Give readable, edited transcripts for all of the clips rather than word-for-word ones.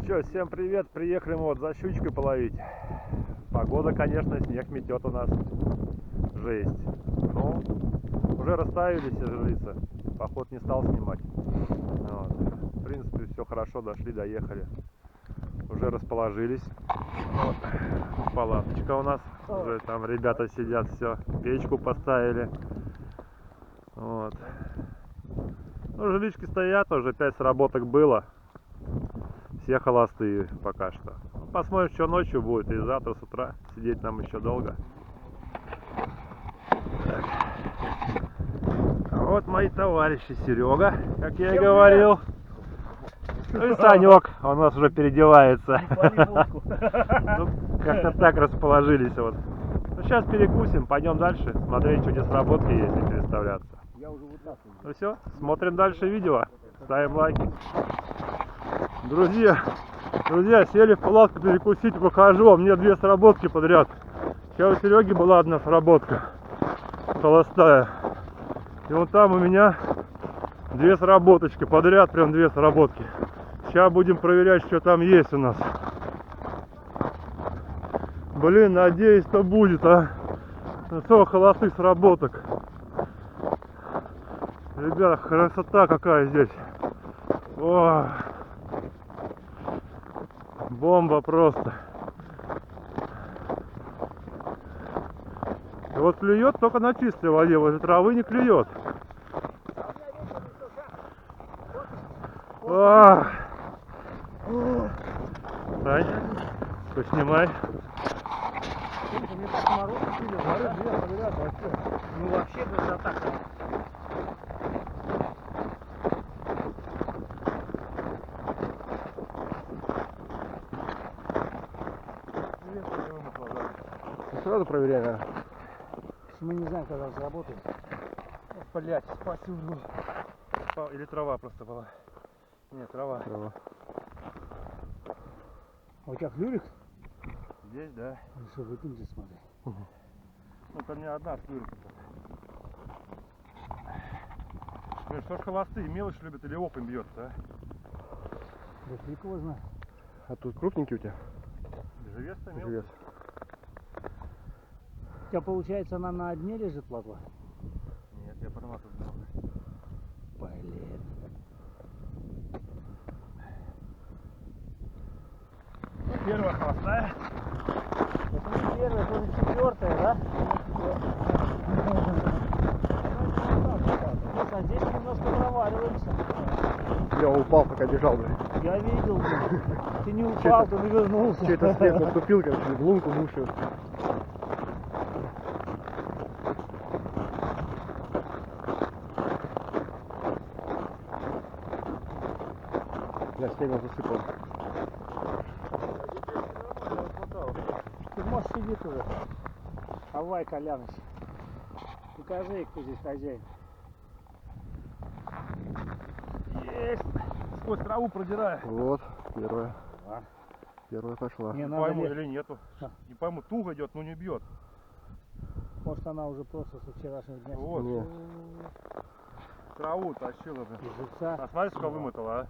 Че, всем привет, приехали мы вот за щучкой половить. Погода, конечно, снег метет у нас, жесть. Но уже расставились, как говорится, поход не стал снимать. Вот. В принципе, все хорошо, дошли, доехали. Уже расположились. Вот. Палаточка у нас, уже там ребята сидят, все, печку поставили. Вот. Ну, жилички стоят, уже 5 сработок было. Все холостые пока что. Посмотрим, что ночью будет, и завтра с утра сидеть нам еще долго. Так. А вот мои товарищи: Серега, как я и говорил. Ну и Санек, он у нас уже переодевается. Ну, как-то так расположились вот. Ну, сейчас перекусим, пойдем дальше, смотреть, что где сработки есть, и переставляться. Ну все, смотрим дальше видео, ставим лайки. Друзья, сели в палатку перекусить, выхожу, а мне 2 сработки подряд. Сейчас у Сереги была 1 сработка холостая. И вон там у меня 2 сработочки подряд, прям 2 сработки. Сейчас будем проверять, что там есть у нас. Блин, надеюсь, что будет, а. Что холостых сработок. Ребята, красота какая здесь. О, бомба просто. И вот клюет только на чистой воде, возле травы не клюет. Сань, поснимай. Ну вообще даже так. Сразу проверяем. Мы не знаем, когда заработает. Блять, спасибо. Или трава просто была. Нет, трава. А у тебя флюрик? Здесь, да. Ну что, выкинь же, смотри. Ну, там у меня одна флюрика. Блин, что ж холостые, мелочь любят или опым бьется, а? Да фиг его знает. А тут крупненький у тебя? Живец-то мелкий. Живец. У тебя, получается, она на дне лежит, плотва? Нет, я проматываю. Блин. Первая холостая. Это не первая, это уже 4-я, да? А здесь немножко проваливаемся. Я упал, пока бежал, блин. Я видел, блин. Ты не упал, ты навернулся. Че-то след наступил, короче, в лунку мушью. Я снегом засыпал. Ты можешь сидеть уже. Давай, Коляныч. Покажи, кто здесь хозяин. Есть! Сквозь траву продираю. Вот, первая. А? Первая пошла. Не, Не надо пойму ли... или нету. А. Не пойму, туго идет, но не бьет. Может, она уже просто со вчерашнего дня. Вот. Не. Траву тащила, блин. Живца. А смотри, сколько вымотала, а?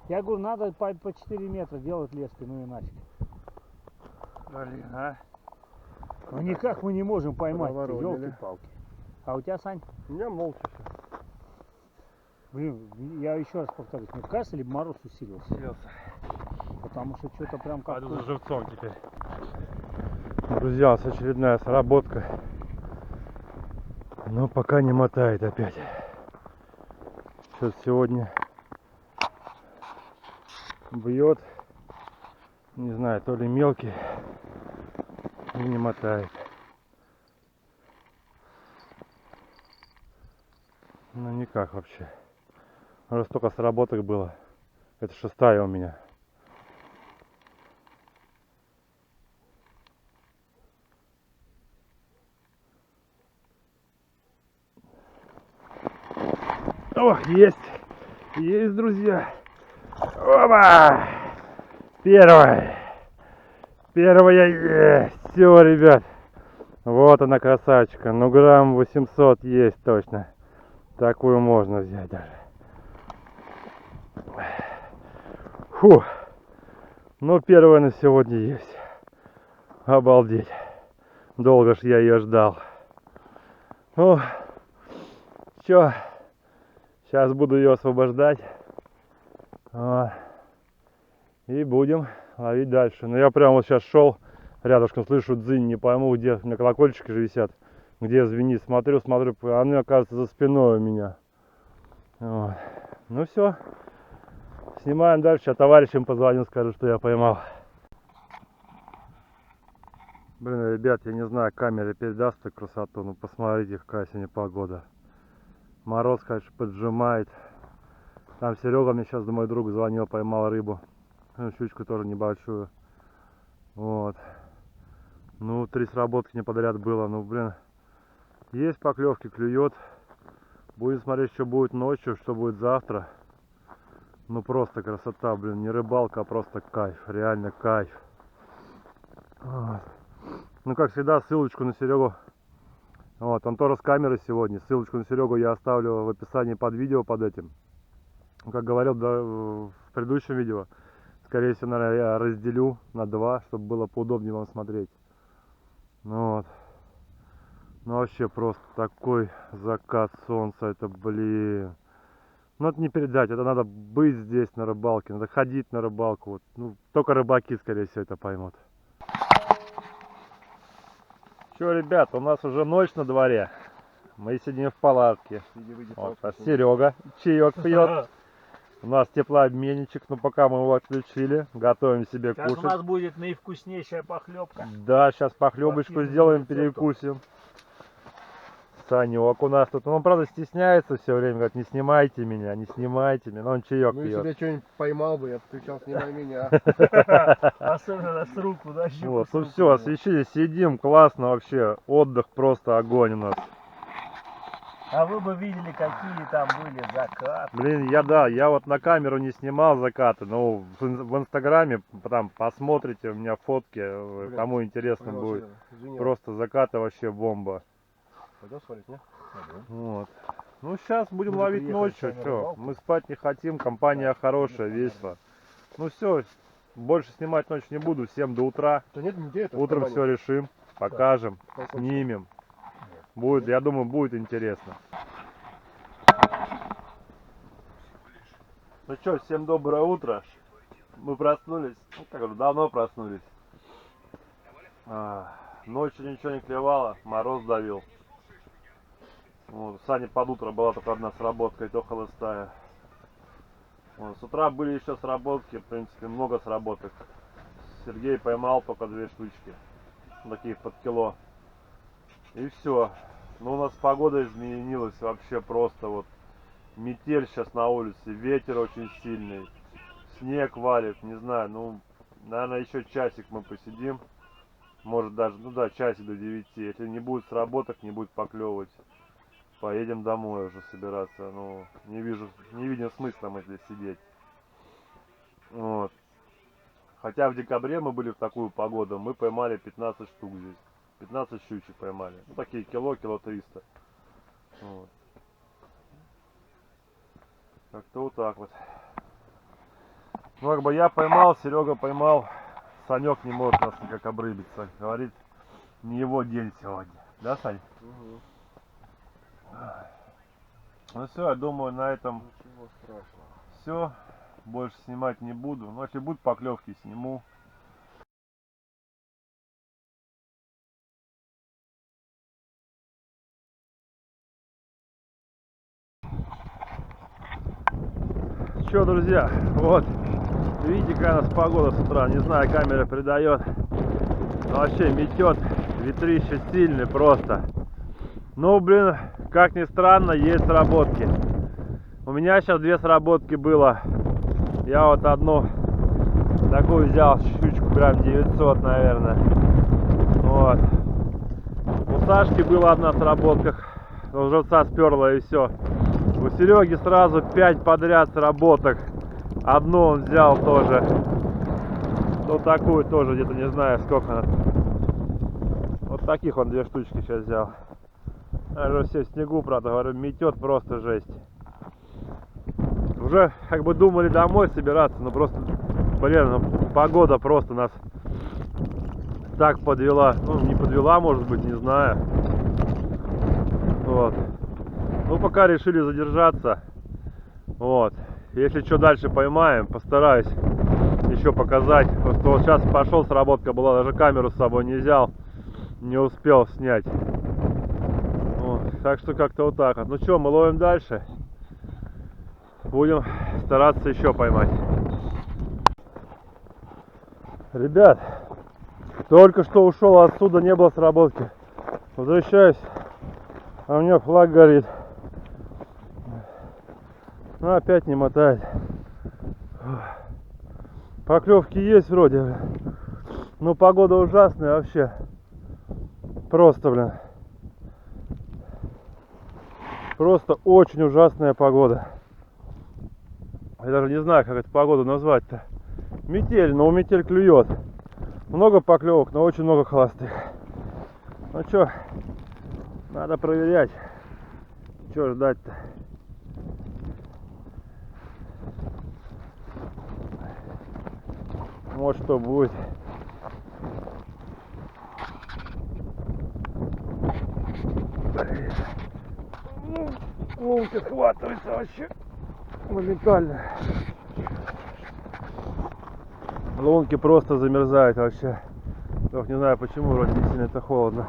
Я говорю, надо по 4 метра делать лески, ну иначе. Блин, а? Ну никак мы не можем поймать, Проворонили. елки-палки. А у тебя, Сань? У меня молча все. Блин, я еще раз повторюсь, мне кажется, либо мороз усилился. Потому что что-то прям как... Пойду за живцом теперь. Друзья, у нас очередная сработка. Но пока не мотает опять. Сейчас сегодня бьет. Не знаю, то ли мелкий и не мотает. Ну никак вообще. Уже столько сработок было. Это 6-я у меня. Ох, есть! Есть, друзья! Опа! Первая! Первая есть! Все, ребят! Вот она, красавчика. Ну, грамм 800 есть точно. Такую можно взять даже. Фу! Ну, первая на сегодня есть. Обалдеть. Долго ж я ее ждал. Ну, чё, сейчас буду ее освобождать. И будем ловить дальше. Но я прямо вот сейчас шел, рядышком слышу дзынь, не пойму где, у меня колокольчики же висят, где звенит. Смотрю, они, оказывается, за спиной у меня. Вот. Ну все, снимаем дальше, а товарищам позвоню, скажу, что я поймал. Блин, ребят, я не знаю, камера передаст эту красоту, но посмотрите, какая сегодня погода. Мороз, конечно, поджимает. Там Серега мне сейчас, мой друг, звонил, поймал рыбу. Ну, щучку тоже небольшую. Вот. Ну, 3 сработки не подряд было. Ну, блин, есть поклевки, клюет. Будем смотреть, что будет ночью, что будет завтра. Ну, просто красота, блин, не рыбалка, а просто кайф, реально кайф. Вот. Ну, как всегда, ссылочку на Серегу. Вот, он тоже с камеры сегодня. Ссылочку на Серегу я оставлю в описании под видео, под этим. Как говорил, да, в предыдущем видео, скорее всего, наверное, я разделю на 2, чтобы было поудобнее вам смотреть. Ну вот. Ну вообще просто такой закат солнца, это, блин. Ну это не передать, это надо быть здесь на рыбалке, надо ходить на рыбалку. Вот. Ну, только рыбаки, скорее всего, это поймут. Че, ребят, у нас уже ночь на дворе. Мы сидим в палатке. Вот, а Серега чаек пьет. У нас теплообменничек, но пока мы его отключили, готовим себе Сейчас кушать. у нас будет наивкуснейшая похлебка. Да, сейчас похлебочку сделаем, перекусим. Санек у нас тут, он правда стесняется все время, говорит, не снимайте меня, не снимайте меня, но он чаек Ну, пьет. если я что-нибудь поймал бы, я бы кричал, снимай меня. Особенно с руку, да, щуку Вот, с ну руку. все, освещили, сидим, классно вообще, отдых просто огонь у нас. А вы бы видели, какие там были закаты. Блин, я вот на камеру не снимал закаты, но в инстаграме там посмотрите, у меня фотки, кому интересно будет. Просто закаты вообще бомба. Пойдем свалить, не? Вот. Ну сейчас будем Мы ловить приехали ночью, сами на что? рыбалку. Мы спать не хотим, компания хорошая, весело. Ну все, больше снимать ночью не буду, всем до утра. Да нет, нигде это. Утром все решим, покажем, Да. снимем. Будет, я думаю, будет интересно. Ну что, всем доброе утро. Мы проснулись, ну как говорю, давно проснулись. Ночью ничего не клевало, мороз давил. Вот, Сани под утро была только одна сработка, и то холостая. Вот, с утра были еще сработки, в принципе, много сработок. Сергей поймал только 2 штучки, такие под кило. И все. Ну, у нас погода изменилась вообще просто вот. Метель сейчас на улице, ветер очень сильный, снег валит, не знаю, ну, наверное, еще часик мы посидим. Может даже, ну да, часик до 9. Если не будет сработок, не будет поклевывать, поедем домой уже собираться. Ну, не видим смысла мы здесь сидеть. Вот. Хотя в декабре мы были в такую погоду, мы поймали 15 штук здесь. 15 щучек поймали. Ну, такие кило 300. Вот. Как-то вот так вот. Ну, как бы я поймал, Серега поймал. Санек не может нас никак обрыбиться. Говорит, не его день сегодня. Да, Сань? Угу. Ну все, я думаю, на этом Ничего страшного. все. Больше снимать не буду. Но если будут поклевки, сниму. Что, друзья, вот, видите, какая у нас погода с утра, не знаю, камера передает, но вообще метет, ветрище сильный просто. Ну, блин, как ни странно, есть сработки. У меня сейчас 2 сработки было, я вот одну такую взял, щучку прям 900, наверное. Вот. У Сашки была одна сработка, живца сперла и все. У Сереги сразу 5 подряд сработок. Одну он взял тоже. Ну такую тоже где-то, не знаю сколько она. Вот таких он 2 штучки сейчас взял. Даже все в снегу, правда, говорю, метет просто жесть. Уже как бы думали домой собираться, но просто Блин, ну, погода просто нас так подвела. Ну, не подвела, может быть, не знаю. Вот. Ну, пока решили задержаться. Вот. Если что дальше поймаем, постараюсь еще показать. Просто вот сейчас пошел, сработка была, даже камеру с собой не взял. Не успел снять. Вот. Так что как-то вот так вот. Ну что, мы ловим дальше. Будем стараться еще поймать. Ребят, только что ушел отсюда, не было сработки. Возвращаюсь, а у меня флаг горит. Ну, опять не мотает. Поклевки есть вроде, но погода ужасная вообще. Просто, блин. Просто очень ужасная погода. Я даже не знаю, как эту погоду назвать-то. Метель, но метель клюет. Много поклевок, но очень много холостых. Ну что, надо проверять. Что ждать-то? Может, что будет. Лунки схватывается вообще моментально. Лунки просто замерзают вообще. Только не знаю почему, вроде не сильно это холодно.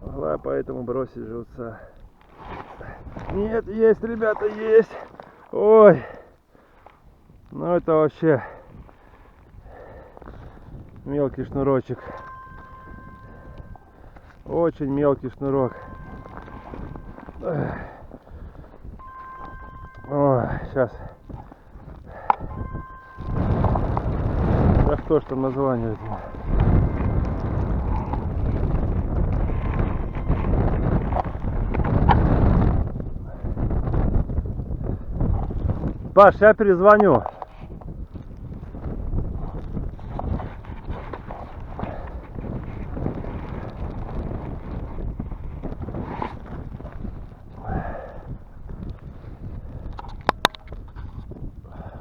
Могла поэтому бросить живца. Нет, есть, ребята, есть. Ой, ну это вообще мелкий шнурочек. Очень мелкий шнурок. Ой, сейчас. Да что ж там название этому? Паш, я перезвоню.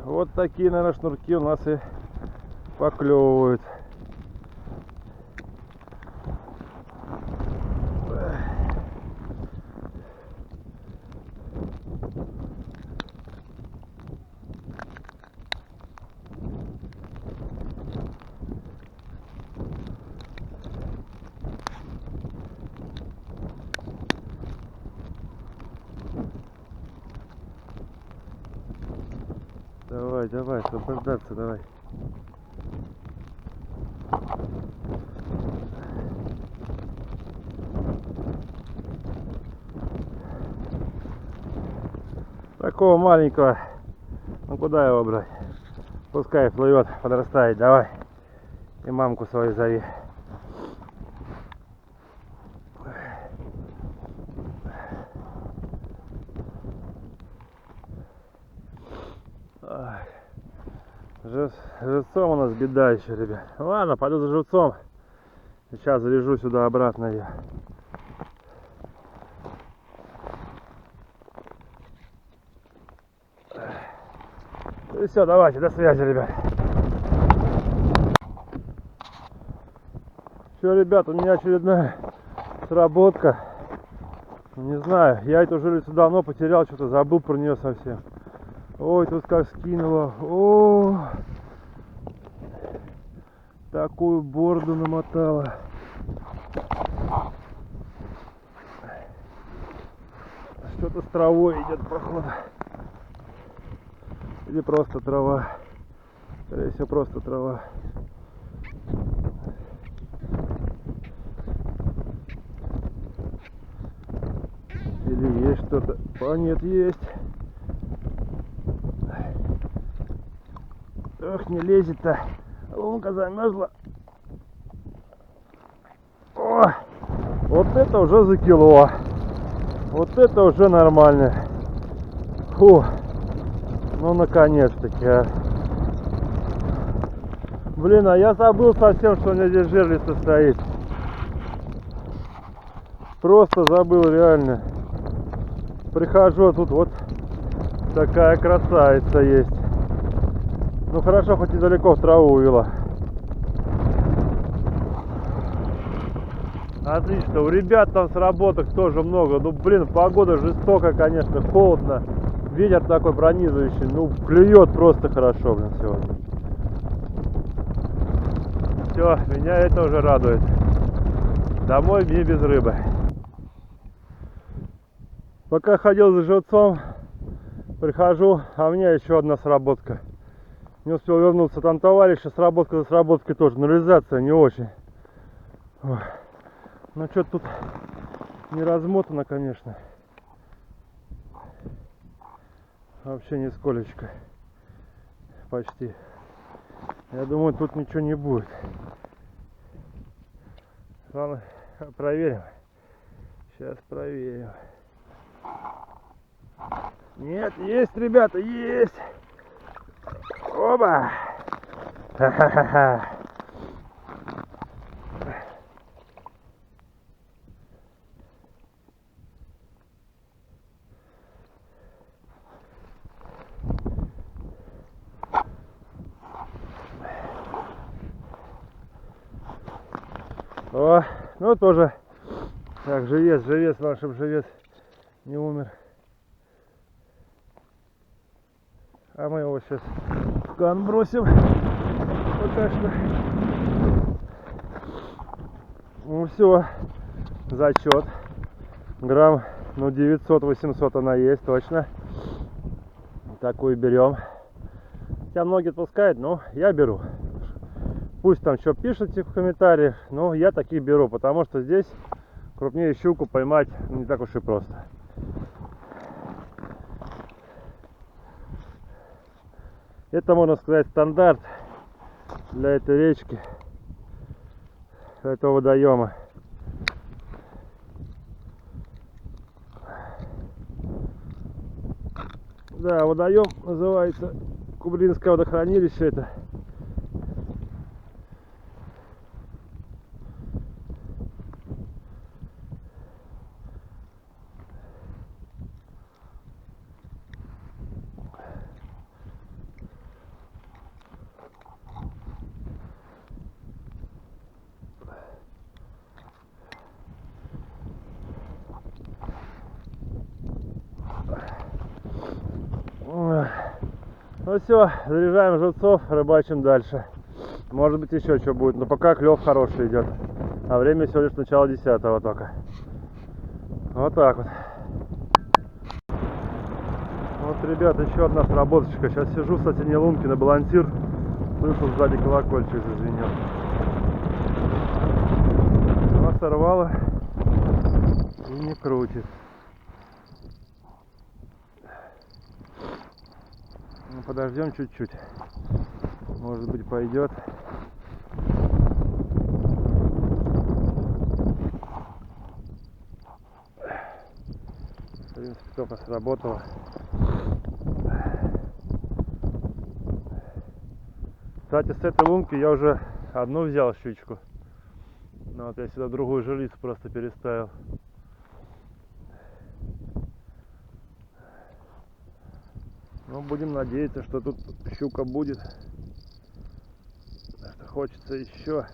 Вот такие, наверное, шнурки у нас и поклевывают. Давай, давай, освобождаться, давай. Такого маленького, ну куда его брать? Пускай плывет, подрастает, давай. И мамку свою зови. С живцом у нас беда еще, ребят. Ладно, пойду за живцом. Сейчас заряжу сюда обратно ее. И все, давайте, до связи, ребят. Все, ребят, у меня очередная сработка. Не знаю, я эту жерлицу давно потерял, что-то забыл про нее совсем. Ой, тут как скинуло. О, такую борду намотала. Что-то с травой идет, походу. Или просто трава. Скорее всего, просто трава. Или есть что-то? А нет, есть. Ох, не лезет-то. Лунка замерзла. О, вот это уже за кило. Вот это уже нормально. Фу. Ну, наконец-таки, а. Блин, а я забыл совсем, что у меня здесь жерлица стоит. Просто забыл, реально. Прихожу, а тут вот такая красавица есть. Ну, хорошо, хоть недалеко в траву увела. Отлично, у ребят там сработок тоже много. Ну, блин, погода жестокая, конечно, холодно. Ветер такой пронизывающий. Ну, клюет просто хорошо, блин, сегодня. Все, меня это уже радует. Домой мне без рыбы. Пока ходил за живцом, прихожу, а у меня еще одна сработка. Не успел вернуться, там товарищи, сработка за сработкой тоже. Нулизация не очень. Ой. Ну, что-то тут не размотано, конечно. Вообще нисколечко. Почти. Я думаю, тут ничего не будет. Ладно, проверим. Сейчас проверим. Нет, есть, ребята, есть. Оба. Ха-ха-ха. О, ну тоже так, живец, наш живец не умер. А мы его сейчас в кан бросим. Пока что. Ну все, зачет. Грамм, ну 900-800 она есть точно. Такую берем. Хотя многие отпускают, но я беру. Пусть там что пишите в комментариях, но я таких беру, потому что здесь крупнее щуку поймать не так уж и просто. Это, можно сказать, стандарт для этой речки, для этого водоема. Да, водоем называется Кублинское водохранилище это. Ну все, заряжаем живцов, рыбачим дальше. Может быть еще что будет, но пока клев хороший идет. А время всего лишь начало 10-го только. Вот так вот. Вот, ребят, еще одна сработочка. Сейчас сижу, кстати, не лунки на балансир. Слышу, сзади колокольчик зазвенел. Она сорвала и не крутит. Ну, подождем чуть-чуть. Может быть, пойдет. В принципе, только сработало. Кстати, с этой лунки я уже одну взял щучку. Но вот я сюда другую жерлицу просто переставил. Ну, будем надеяться, что тут щука будет. Что хочется еще.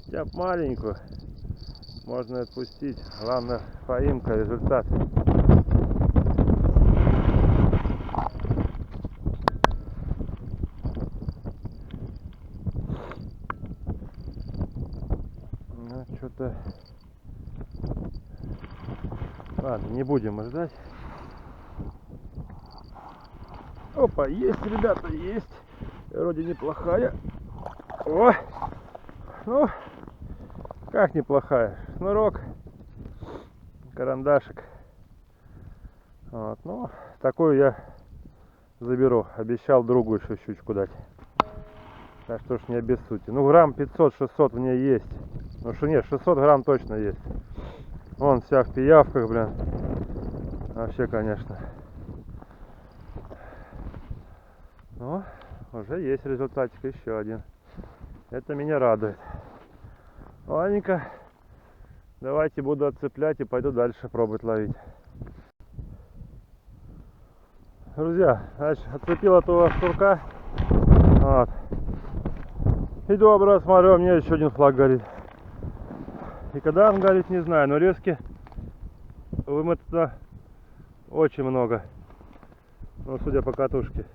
Я маленькую. Можно отпустить. Главное, поимка, результат. Ну, что-то... Ладно, не будем ждать. Опа, есть, ребята, есть. Вроде неплохая. О! Ну, как неплохая. Шнурок, карандашик. Вот, ну, такую я заберу. Обещал другу еще щучку дать. Так что ж не обессудьте. Ну, грамм 500-600 в ней есть. Ну что нет, 600 грамм точно есть. Вон вся в пиявках, блин. Вообще, конечно. Ну, уже есть результатик, еще один. Это меня радует. Ладненько. Давайте буду отцеплять и пойду дальше пробовать ловить. Друзья, значит, отцепил этого шнурка. Вот. Иду обратно, смотрю, у меня еще один флаг горит. И когда он горит, не знаю, но резки вымыто очень много. Ну, судя по катушке.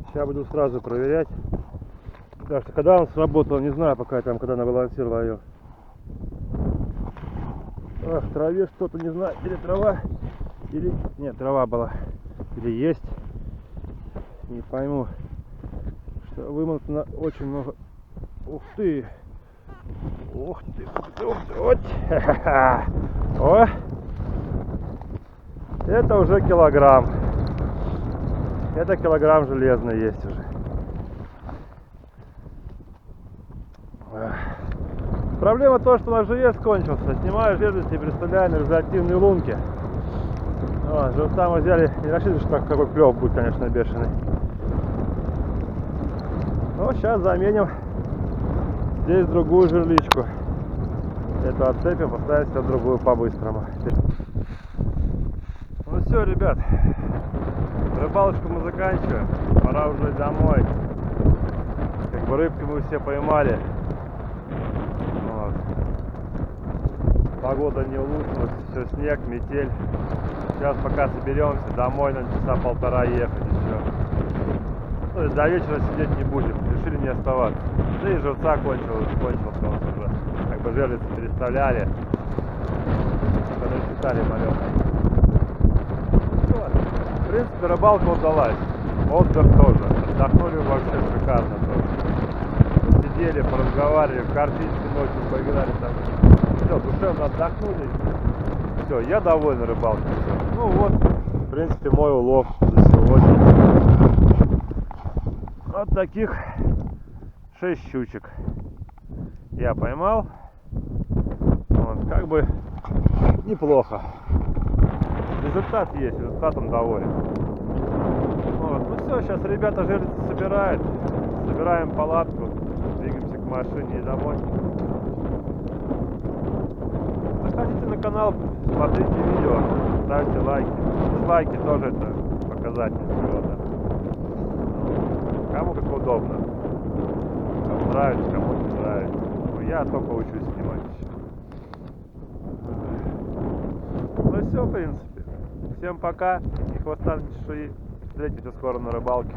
Сейчас буду сразу проверять. Так что когда он сработал, не знаю пока там, когда на балансир ловил. Ах, в траве что-то, не знаю, или трава, или... Нет, трава была. Или есть. Не пойму. Что вымотано очень много. Ух ты! Ух ты! Ух ты! Вот! О! Это уже килограмм. Это килограмм железный есть уже. Проблема то, что наш живец кончился. Снимаю жирности и представляю на результативные лунки. Живца мы взяли. Не рассчитывали, что какой клев будет, конечно, бешеный. Ну, сейчас заменим здесь другую жерличку. Эту отцепим, поставим себе другую по-быстрому. Ну все, ребят. Рыбалочку мы заканчиваем. Пора уже домой. Как бы рыбки мы все поймали. Вот. Погода не улучшилась, все снег, метель. Сейчас пока соберемся, домой на часа полтора ехать еще. Ну, до вечера сидеть не будем, решили не оставаться. Да и живца кончился, у нас уже. Как бы жерлицы переставляли. Когда считали малёхой. В принципе, рыбалка удалась. Отдых тоже. Отдохнули вообще шикарно тоже. Сидели, поразговаривали, в картинки ночью поиграли там. Все, душевно отдохнули. Все, я доволен рыбалкой. Ну вот, в принципе, мой улов за сегодня. Вот таких 6 щучек я поймал. Вот, как бы неплохо. Результат есть, результатом доволен. Вот. Ну все, сейчас ребята жерлицы собирают. Собираем палатку, двигаемся к машине и домой. Заходите на канал, смотрите видео, ставьте лайки. Дизлайки тоже это показатель чего-то. Кому как удобно. Кому нравится, кому не нравится. Но я только учусь снимать еще. Ну все, в принципе. Всем пока, и хвоста не чешуи. Встретимся скоро на рыбалке.